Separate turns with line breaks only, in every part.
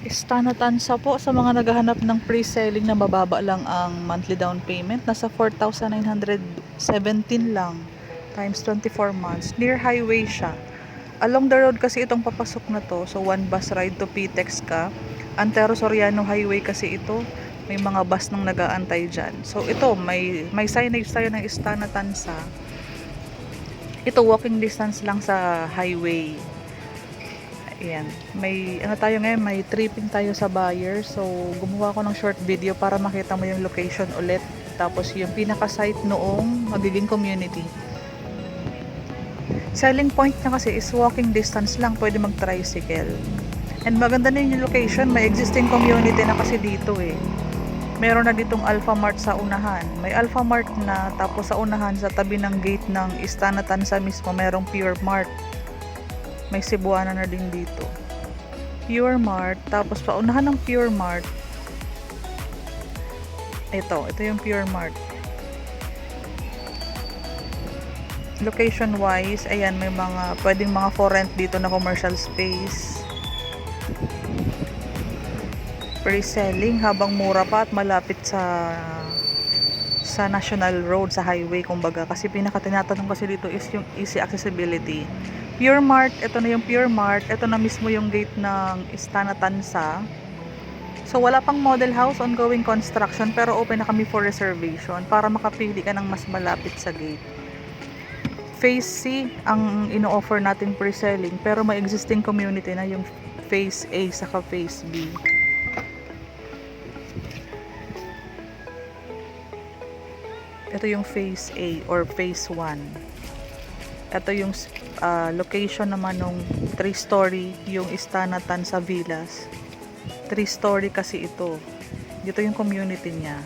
Istanatansa po sa mga naghahanap ng pre-selling na mababa lang ang monthly down payment. Nasa 4,917 lang times 24 months. Near highway siya. Along the road kasi itong papasok na to. So one bus ride to PTEX ka. Antero Soriano Highway kasi ito. May mga bus nang nag-aantay dyan. So ito, may signage tayo ng Istanatansa. Ito walking distance lang sa highway. Ayan, may ano tayo ngayon, may tripping tayo sa buyer. So gumawa ko ng short video para makita mo yung location ulit. Tapos yung pinaka-site noong magiging community. Selling point niya kasi is walking distance lang, pwede mag-tricycle. And maganda na yung location, may existing community na kasi dito eh. Meron na ditong Alphamart sa unahan. May Alphamart na, tapos sa unahan sa tabi ng gate ng Istanatansa mismo, merong Pure Mart. May Cebuana na din dito. Pure Mart, tapos paunahan ng Pure Mart. Ito yung Pure Mart. Location wise, ayan, may mga pwedeng mga for rent dito na commercial space. Pre-selling habang mura pa at malapit sa national road, sa highway kumbaga, kasi pinaka-tinatanong kasi dito is yung easy accessibility. Pure Mart, ito na yung Pure Mart, ito na mismo yung gate ng Istanatansa. So wala pang model house, ongoing construction, pero open na kami for reservation para makapili ka ng mas malapit sa gate. Phase C ang ino-offer natin pre-selling, pero may existing community na yung Phase A saka Phase B. Ito yung Phase A or Phase 1. Ito yung location naman ng 3-story yung Istanatansa Villas. 3-story kasi ito. Dito yung community niya.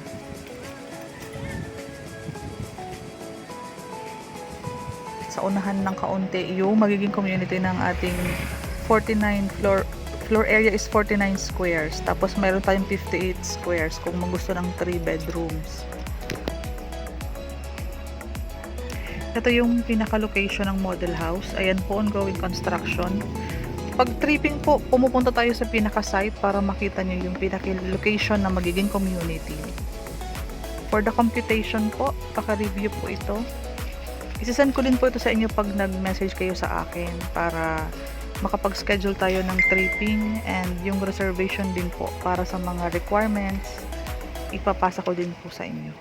Sa unahan ng kaunti yung magiging community ng ating 49 floor area is 49 squares. Tapos mayroon tayong 58 squares kung gusto ng 3 bedrooms. Ito yung pinaka-location ng model house. Ayan po, ongoing construction. Pag tripping po, pumupunta tayo sa pinaka-site para makita nyo yung pinaka-location na magiging community. For the computation po, paka-review po ito. Isasend ko din po ito sa inyo pag nag-message kayo sa akin para makapag-schedule tayo ng tripping, and yung reservation din po para sa mga requirements, ipapasa ko din po sa inyo.